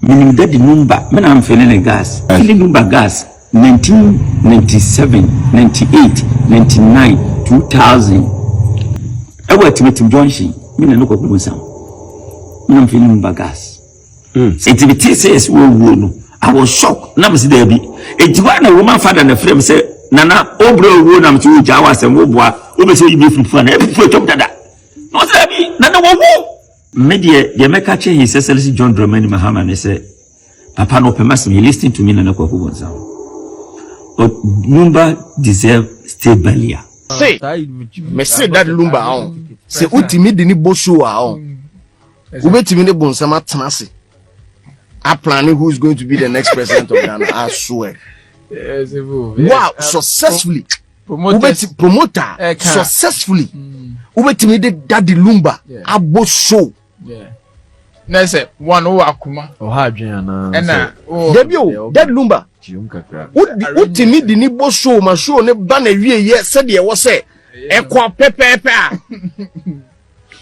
Meaning that the Lumba, when I'm feeling a gas, feeling Lumba gas, 1997, 98, 99, 2000. I went to meet Johnson, meaning look at Bonsam. I'm feeling Lumba gas. It says, I was shocked. Never see there be. It's one a woman father and a frame say, Nana, Obro, wood, I'm to Jawas and Wobwa, Obe say you be from fun, every foot of that. What's that be? Nana, Media, the American his excellency John Dramani Mahama, and say, Papa no permas me listening to me and a couple of but Lumba deserve stability. Say, me say that Lumba on. Say, ultimate the Bosho on. Wait a minute, Bonsam Tanasi. I planning who is going to be the next president of Ghana. I swear. Wow, successfully. Promoter successfully. Wait a minute, Daddy Lumba. I both show. Yeah. Na say one o akuma. O ha adwen and Debio, Daddy Lumba. Ultimate the Nibo show, my show, ne ban a year, yes, said there was a equa pepe.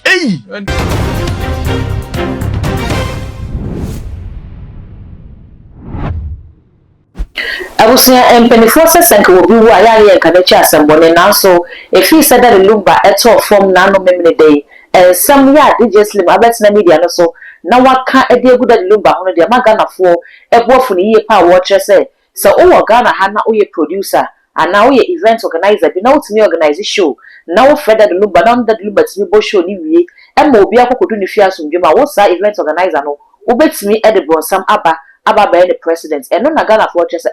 Hey! I was here and penny forces and will be why I can chas and bonnet now. So if he said that a Lumba at all from nano memory day, and some yard DJ Slim, I bet media no so. Now what can't a dear good at Lumba on the Magana for a boy for the year power watcher say. So oh Ghana had now your producer and now your event organizer be now to me organize a show. Now Fred at the Lumba down that Lumba to be show ni and will be a could do the fears from Juma. What's that event organizer no? Who bets me at the Bonsam Abba by the president and no Ghana for just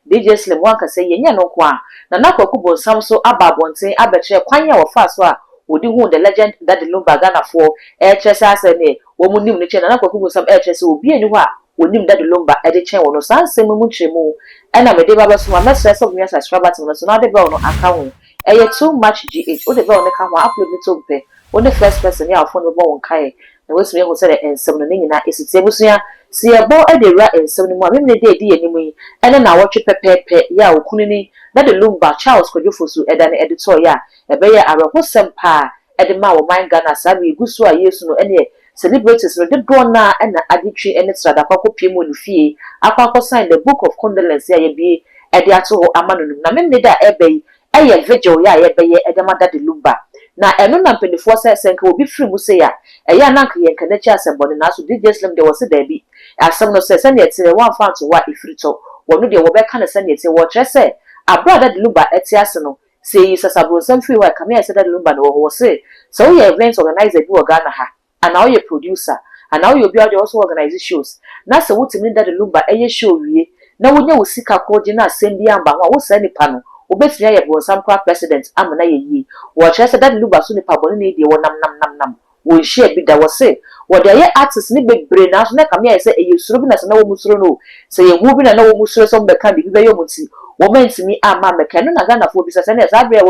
DJ Slim one can say yenya no kwa na Kwaku Bonsam so aba bonten abeche kwanya wo fa so a wodi hu the legend that the Lumba Ghana for chese asene wo munim ne che na Kwaku Bonsam chese obi eni ho a wonim that the Lumba e de chen wo no sansem mu chemu e na me de baba so ma message of me subscriber to no so na de be no aka ho e too much gh o de be no ka ho upload me to pe o the first person ya phone be won kai na we me ho say the ensem no nyina esite busuya si ebo e de ra ensem no mu a me de enimu yi ene na woche pepepe ya okunini na the Lumba Charles Kojofosu eda na editor ya ebe ya arehosem pa e de ma wo man Ghana sabi gusu a Yesu no ene celebrities no de do na ena aditwi ene trada kwako piemu ni fie akwako sign the book of condolence ya ye bi e de ato ho amanonum na me da ebe yi e ye vigil ya ye be ye e de ma da the Lumba na eno na mpendifo senka obi free mu se ya e ya na nka ye nka na chi asembone na so DJ Slim de wose da bi asem no se na etire wan fa to wa ifrito wonu de wo be ka na se na etire wo kire se abroad the Lumba etiase no say Bonsam free wa come here say that Lumba no wo say so we event organizer bi wo Ghana ha and now you producer and now you be also organize shows na say wotimi that the Lumba eye show wie na wonya wo sika ko je na asem bi amba ho wo say nipa no obetiri aye Bonsam kwa president amana ye yi wo kire say that Lumba so nipa bone ne die wo nam wo share bi da wo say wo de ye artist ni bebre na so na come here say eye suro bi na say na wo musuro no say ye wu bi na wo musuro so be kan bi be yo muti women to me ama meka no na Ghana for bisa se na zabria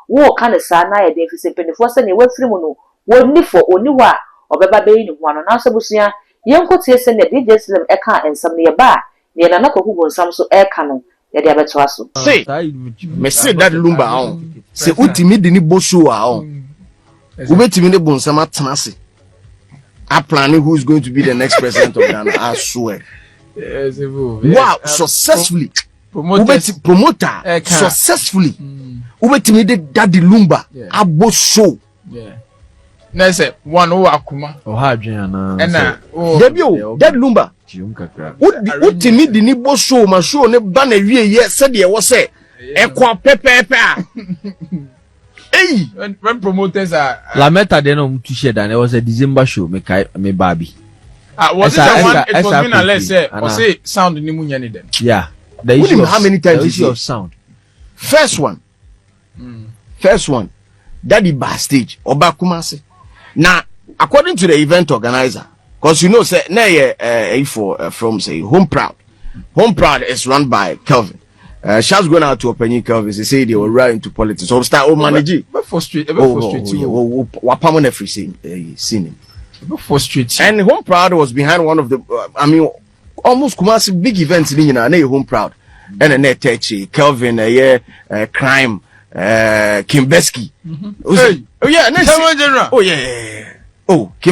wo ka ne sa na ye den fi se penifo se ne we firi mu no woni fo oni wa obeba be yi ni ho ano na so busua ye nkotie se ne DJ Slim e ka ensam ne ye ba ne na Kwaku Bonsam so e ka no ye de abeto aso say me say that Lumba on say ultimate the ni bosho on ubetimi ne Bonsam atanase I planning who is going to be the next president of Ghana. I swear. Wow, successfully. Promoter successfully. Ubetimi de Daddy Lumba. I both show. Yeah. Na say one o akuma. O ha adwen na Debio, Daddy Lumba. Utimi de ni bo show ma show ne ba na wie ye said ye wo say ekwa pepepe a. Hey, when promoters are La Meta de no to share that it was a December show me baby. Was it one? It was been a let's say sound ni munya ni dem. Yeah. The issue of how many times the issue of sound. First one. Daddy backstage Oba Kumasi. Now, according to the event organizer, because you know say na from say Home Proud. Home Proud is run by Kelvin. Shaz going out to open Kelvin. They say they were right into politics. So start manage. Frustrating. Wapamon every scene him. Frustrating. And Home Proud was behind one of the almost Kumasi big events in Home Proud. And a net Kelvin Crime Kimbeski. Hey. Oh yeah, General. Oh yeah. Oh, you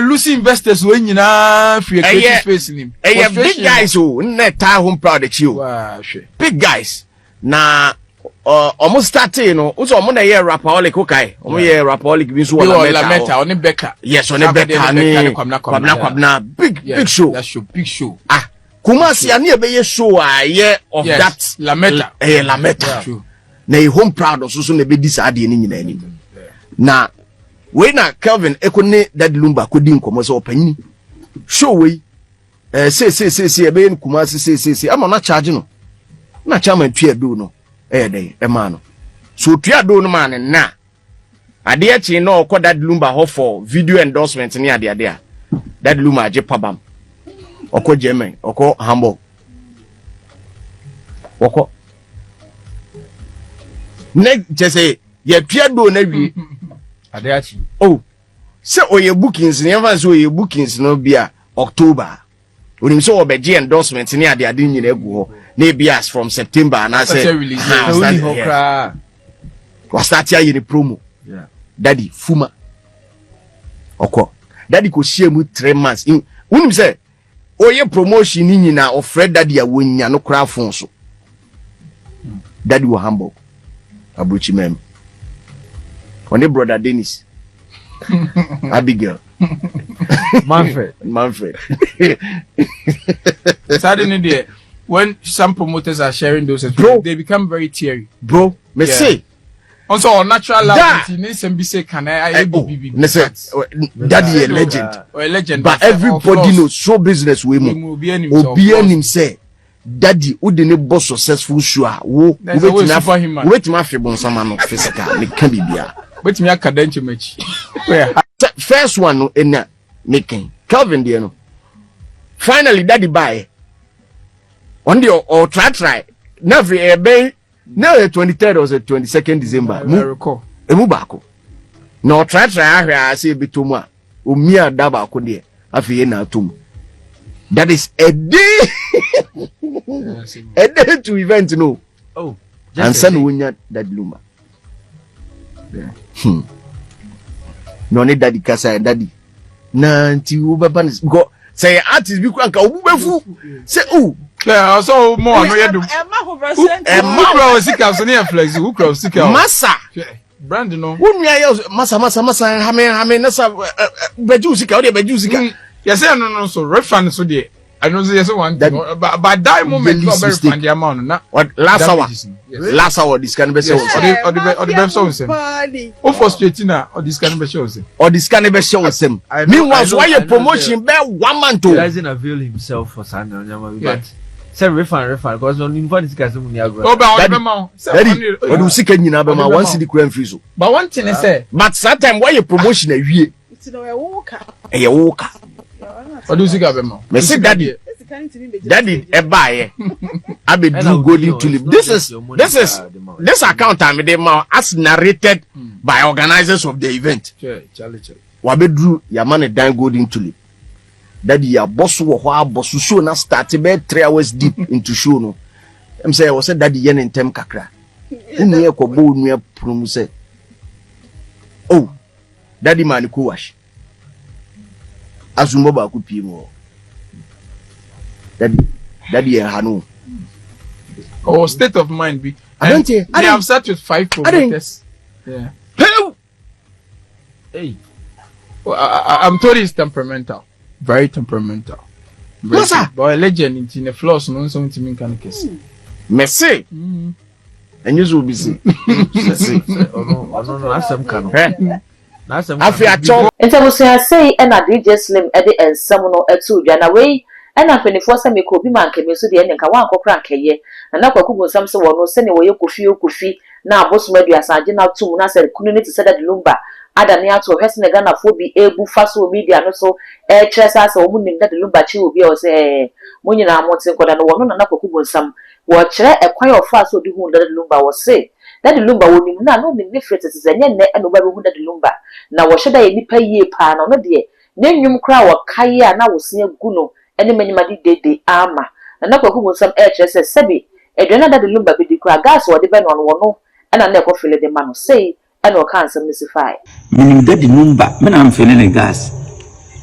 losing investors when you na free creative space nim. Hey, big guys who net tie home proud of you. Big guys. Na almost starting, you know. Also, I'm na year rapaholic okay. I'm year rapaholic means one Lametta on the Becca. Yes, on the Becca. Big show. That show, big show. Ah, Kumasi ani ebe show year of that Lametta. Lametta. Na home proud of so na be this ade ni nyina ni. Na we na Kelvin ekone that Lumba kodi nkomo so opanyini. Show we say ebe en Kumasi say ama na charge no. Na chairman tua do no. Dey e ma no. So tua do no man na. Ade achi no okọ that Lumba ho for video endorsement ni ade a. That Lumba aje pabam. Okọ German, okọ Hamburg. Okọ ne jese ye tua do na wi Adeachi. oh say oye bookings ni ever say oye bookings no bia October onim so obeje endorsement ni ade nyina egu ho na bias from September na say only hokra was start here the promo Dady fuma okọ Dady ko share mu 3 months in unim say oye promotion ni nyina of Fred Dady a wonya no kra fon so Dady wo Hamburg abuchi mem on the brother Dennis Abigail Manfred Suddenly when some promoters are sharing those they become very teary bro me say also on natural level you say can I be Dady a legend or a legend but everybody knows show business we mo obi anim say Dady who the boss successful show wo wait ma fe Bonsam no physical me can bibia but me academic match first one no ena making Kelvin there no finally Dady buy on the or try na free be na 23rd or 22nd December mu baako na try ahwe ase betomu a omia da baako de afi na atom. That is a day a day to event no and send wunya that Lumba no need Dady kasa Dady na nti wo baba go say artist bi kwanka obubefu say yeah so more no yedum bro sika so na flex who crowd sika massa brand no wunua ya massa hame na sa beju sika o de beju sika yes no so refund so there I know say one but that moment go very fund the amount na last hour this can be so or the best so same o frustrating na or this can be show same or this can be show same meanwhile why your promotion be 1 month he doesn't avail himself for Sunday but say refund because on invite guys mu ni agro Dady o do sika nyina be ma one city kran free so but one thing is say but sometimes why your promotion awie e woka o do sika be ma me say Dady e buy abe do golden tulip this account am dey ma as narrated by organizers of the event wa be do ya man dan golden tulip Dady ya boss wo ho aboss show na start be 3 hours deep into show no em say wo say Dady ye ne ntem kakra unu ye ko bo unu prum say oh Dady man ko wash azumbo ba ku pie mo Dady hanu oh state of mind be I don't think I have sat with 5 promoters yeah hey I'm told he's temperamental very temperamental but a legend in the floors no something mean can kiss merci and you will be see no asem kan afia cho Entabusia say na DJ Slim e de ensam no etu dwa na we na penifo se me ko bi man keme so de nka wan kokra nkeye na Kwaku Bonsam se wo no se ne wo ye kofi na abosom aduasa age na tum na se kunu ne ti se Dady Lumba ada ne ato hwese ne Ghana fo bi ebu fa so media no so tresa se wo munim Dady Lumba chi obi o se munyina amote nkoda no wo no na Kwaku Bonsam wo kire ekwan of fa so di hu Dady Lumba wo se Dady Lumba wo nim na no nim ne frete se nye ne eno ba be hu Dady Lumba na wo hweda ye nipa yie pa na no de ne nwum kra wo kai a na wo se agu no ene manyima di Dede ama na Kwaku Bonsam tresa sebi edwana Dady Lumba be di kra gas wo de be no no ena na ekofile de ma no sei and or cancer missify. Meaning that the Lumba, when I'm feeling a gas.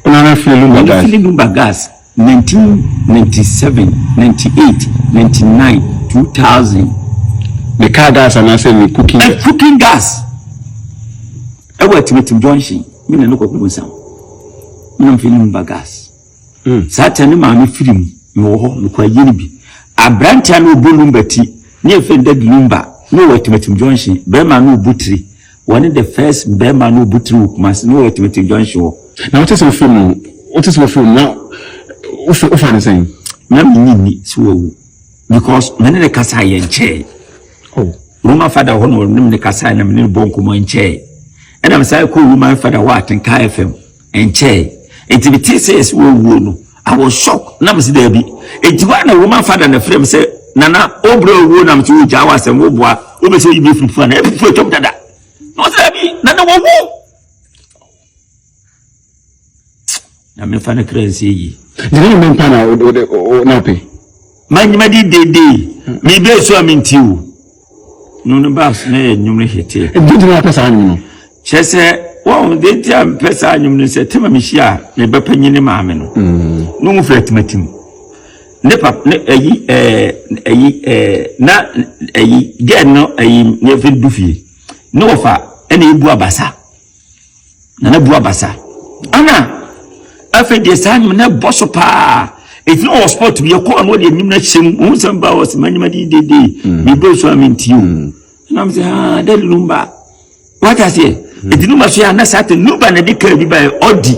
I'm feeling Lumba gas. 1997, 98, 99, 2000. The car gas and I say the cooking. Cooking gas. I went to Johnson. Me no go Bonsam. Me am feeling Lumba gas. Saturday ma me film me wo ho me kwa yini bi. Abrantia no bu Lumba ti. Ne offended Lumba. No wait to Johnson. Be ma no butri. One of the first be ma no butri mas no wait to Johnson. Now what is the film? What is the film now? What are you saying? Na me ni so because many the kasa yen che. Oh, Roma father hono nim the kasa na me bonko mo che. And I'm saying cool woman father what in KFM and che. It says wo no. I was shocked. Na me see there be. It one woman father na frame say nana obro wo na me to jawa se wo boa. Wo be say you be fufu na e fufu top dada. No say be nana wo wo. Na me fa na crazy yi. Did you remember now or nappy? Manyimadi Dady. Me be so amintiu. No bass na enyum hete. Did you know person no? Chese wo de ti am pesa anyum no se tema me hia na be panyini maame no. No mu fletmatim. Ne pap ne na gen no ne fe dufie. No fa ene ebu abasa. Na bu abasa. Ana afa de sanyum na boso pa. It's no sport to be a call what you mean shim some was Manyimadi Dady. Me go so amintiu. And I'm saying that Lumba. What I say? It no matter na sat Lumba na dika bi by Odi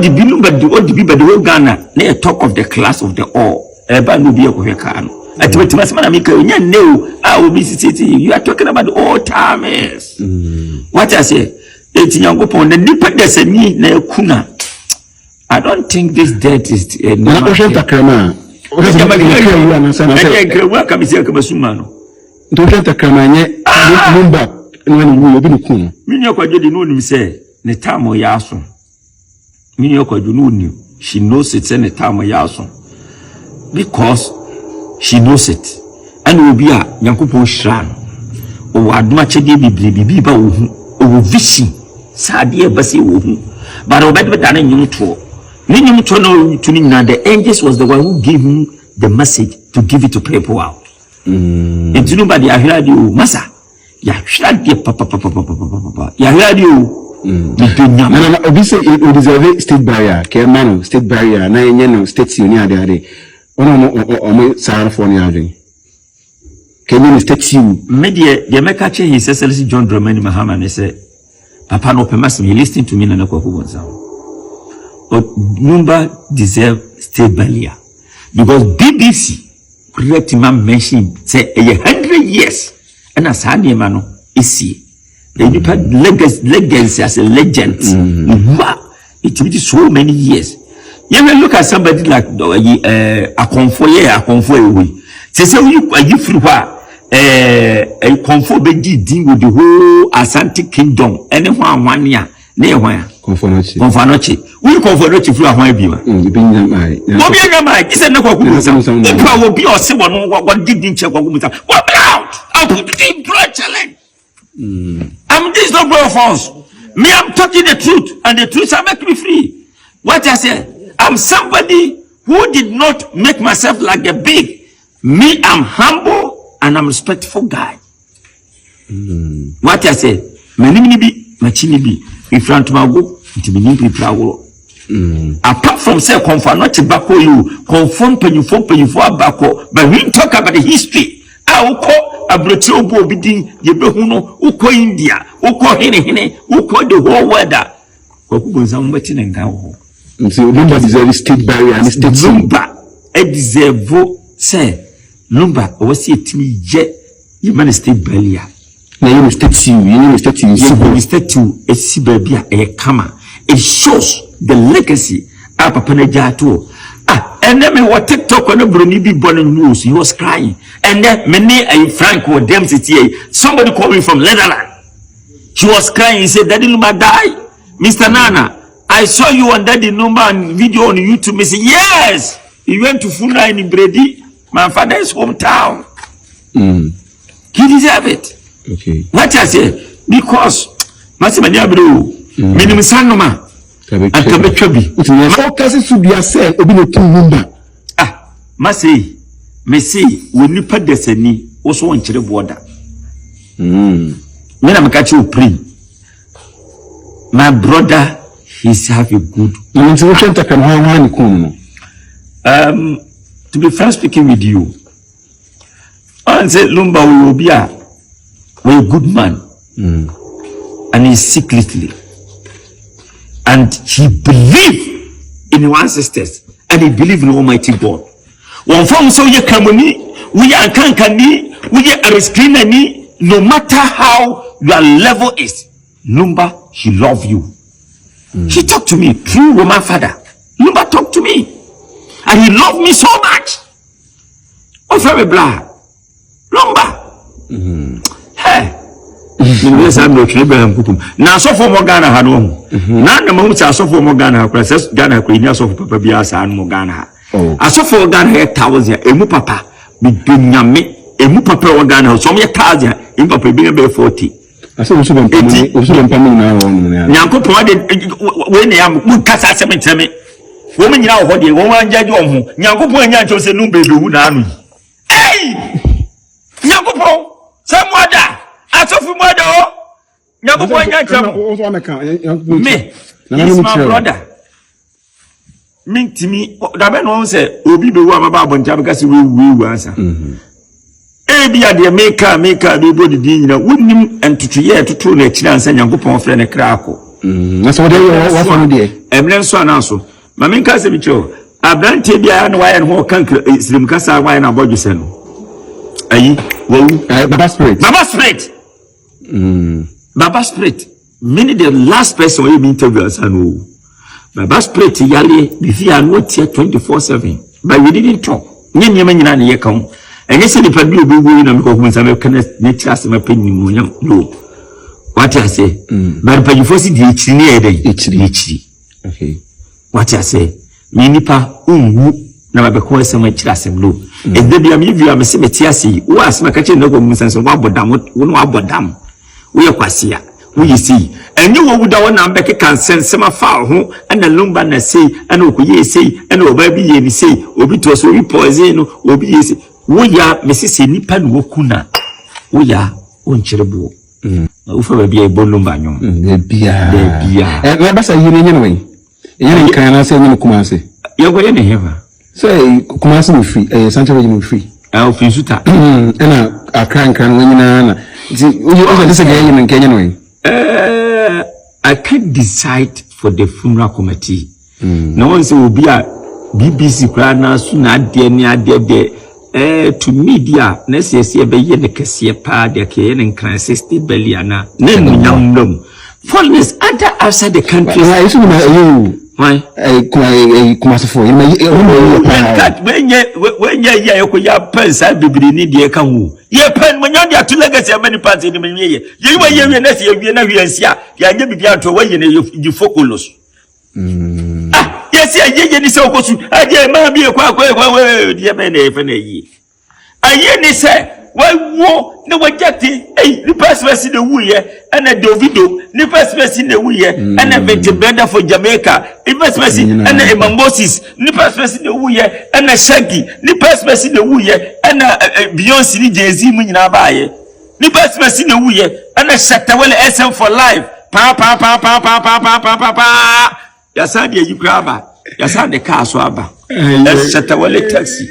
bi Lumba do Odi bi by the whole Ghana. Na talk of the class of the all. Eba no bi e ko hweka no. Ati masama na mika nya new. Obi city. You are talking about the old timers. What I say? It's Nyankopon the dependence ni na kuna. I don't think this debt is Na ocean takrama. Ocean takrama nye Lumba nwani wo obi nku. Minyo kwadwo no nim say ne time ya aso. Minyo kwadwo no nim. She knows it say ne time ya aso. Because she knows it. And obi a Nyankopon hira no. O adoma chede bibi ba wo hu. O vision. Sade e base wo hu. But obedi da na nyum to. The angels was the one who gave him the message to give it to people out. And nobody I heard you, Massa. Ya heard you, papa. Ya heard you. And obviously it deserve state barrier, Kermano, state barrier, na yenno state union there. Ono o Sahara for ni Can you state you? Media, the America His Excellency John Dramani Mahama say, Papa no permas me listening to me na Kwaku Bonsam. But Lumba deserve state barrier because BBC correct man mentioned say 100 years and as Hadi Mano is see you put legacy as a legend. Wow, it will be so many years. You may look at somebody like a convoy away. Say you free a convoy be deal with the whole Asante Kingdom anyone 1 year near where. Confornochi. We confornochi through a white beamer. Obi Yamai, is a no Kwaku. If I will be or someone what didn't check what out. I'll put it in challenge. I'm this no bro false. Me, I'm talking the truth, and the truth shall make me free. What I say, I'm somebody who did not make myself like a big. Me, I'm humble and I'm respectful guy. What I say, my name be Machini be. If you want to go, it will be proud. Apart from say confirm not tobacco you confirm pen you for tobacco, but we talk about the history. I will call a Bretio Bobidin, Yebehuno, Uko India, Uko Hene, Uko the whole weather. Kwaku Bonsam waiting and go. So Lumba deserve state barrier and state Lumba. I deserve say Lumba was it me jet. You man state barrier. Now you state you state you state to a Sibabia a kama. It shows the legacy of Papa Nejato. And then what TikTok on a Bruni be born in news, he was crying. And then many a Frank or Dempsey, somebody called me from Netherlands. She was crying, he said, Daddy Lumba die. Mr. Nana, I saw you on Daddy Lumba on video on YouTube. He said, yes, he went to Funa in Brady, my father's hometown. He deserved it. Okay. What I say, because Masimani Abru, minimum sanoma, and Kabetrabi. Focus to be a cell, obi no king Lumba. Ah, Masi, Messi, when you put the seni, also on Chile border. When I'm catching you pre. My brother, he's have a good. To be frank speaking with you, I said Lumba will be a good man, and he's secretly, and he believed in his ancestors, and he believed in Almighty God. One from so you come we are kankani, we are restraining. No matter how your level is, Lumba, he love you. He talked to me through Roman father. Lumba talked to me, and he loved me so much. Oh, very blah, Lumba. Hey, now so for Morgana had one. Now the moment I saw for Morgana, Princess Ghana, Queen, so for Papa Biasa and Morgana. I saw for Ghana here, thousand, Emu Papa, with Binyame, Emu Papa Organa, so many thousand, in Papa being about 40. I said, also been coming now. Yanko provided when they are Mukasa Cemetery. Women now, what they won't judge on who Yanko Poyan chose a new baby who now. Hey! Yanko Po, some mother, I saw for mother. Yanko Poyan, me, he's my brother. Mean to me, the man won't say, Obi be one about Bonsam because we will answer. Ebi ade maker be body din na wonim entutu ye tutu na kira ansa Nyankopon frɛ ne krako na so de wo fa no de emre nso ananso ma men ka se bi cho abrante bia na waye no kan islim kasa waye na bodwese no ayi wo baba spirit baba spirit many the last person we be interview ansa no baba spirit yale bi fi anu tie 24/7 but we didn't talk nyema nyina ne ye kan. And you see the people who know because some connect nature as my penny no. What I say, but you first the HD. Okay. What I say, Minipa na beko some chasem low. And there be a movie of a cemetery who ask my catching no go sense of abodam. We are quasia. We see. And you would want to make a consent some foul and the Lumba na say, and Okuye say, and Obabi ye say, Obi to so poison, Obi say. Woya mesisi nipa no kuna woya onchirebo ufa bia e bolumba nyo de bia basa yire nyen we yen kan na se nyen kumase ye go ye ne heva so kumase no free central region free free suta na akran kan nyina na oyo se ga yen nken nyen we I can't decide for the funeral committee no one say obi a BBC kra na so na ade ni ade to media na siesie be ye ne kese pa de ke ne nkran 60 billion na nyam foreigners other outside the country why so na you why kuma so for you when ye ko ya pensa bibiri ni de ka hu ye pen mo nyon dia to legacy many party ni menye ye wa ye na se ye na hwiansia ya nya bibia to wa ye ne you focus yes, I ni se okosu aje ma bi ekwa die me na efe na yi aye ni se wa wo na wajati ni person de wuye ana Davido ni person de wuye ana Brother for Jamaica ni person ana Moses ni person de wuye ana Sh0cked ni person de wuye ana Beyonce ni Jay-Z mu nyina baaye ni person de wuye ana Sh0cked SM for life pa yasa de yikraba yasa de car so aba Sh0cked taxi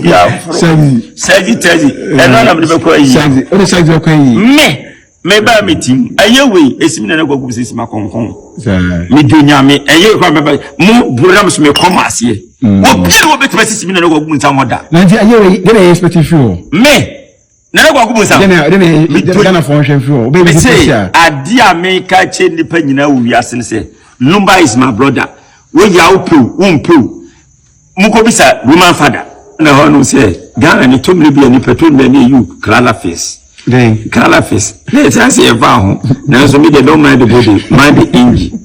ya taxi and none of the me ba meeting ayewe esimina na gwagu sisi makonkon me dunya me aye kwa mu programs me commerce wo bia wo betuma sisi mina na gwagu ntamoda na ndi ayewe de na expect fuel me na gwagu busa de na function fuel be special adia me ka che nipa nyina wo wiase se Lumba is my brother we ya umpu muko bisa woman father na hono se Ghana ni tomle bia ni petrol na ni you Krala face then Krala face let's say eva ho na so me dey don't mind the body mind the engine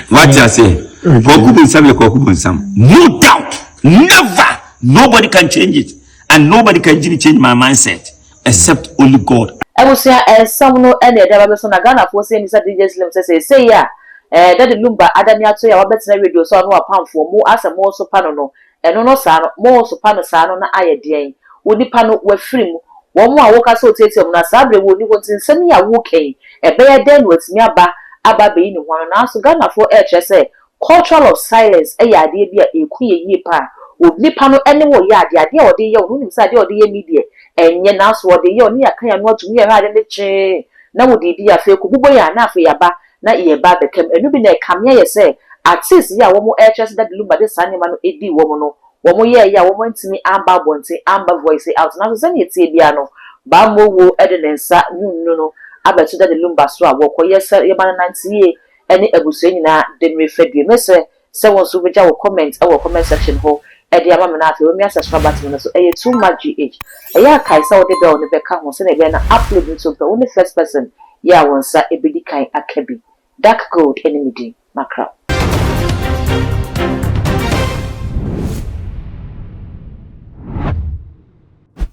what you say Kwaku Bonsam no doubt never nobody can change it and nobody can change my mindset except only God. ebusia ensam no ene da ba so na Ghana for say Mr. DJ Slim say ya Dady Lumba adani ato ya wabetena radio so no apamfo mu asemo so pano no eno no sa no mo so pano sa no na ayedien onipa no wafiri mu wo mo a wo ka so tete mu na sabre wo ni wo tinsem ya wo kai ebe ya den watimi aba be ni hwan na so Ghana for say cultural of silence ya ade bia ekuye yi pa onipa no ene wo ya ade ode ye wo nim sa ade ode ye media enye na so ode ye oni aka ya no atumi ya ade ne che na wo di ya fe ko bubo ya na afa ya ba na ye ba bekem enu bi na kamya ye say artist ya wo mo HS Dady Lumba de sanima no edi wo mo no wo mo ye ya wo mo ntimi amba bonte amba voice out na so se ne tie bia no ba mo wo edenensa no abeto Dady Lumba so a wo koye se ye ba na ntie ene abuso nyina de mrefadue mese se won so beja wo comment section ho e de ama me na afi o mi subscribe button no so e too much gh e ya kai se wo de be o ne be ka ho se na be na upload nso pe wo ne first person ya won sa ebedi kan akabi dark gold enemy macra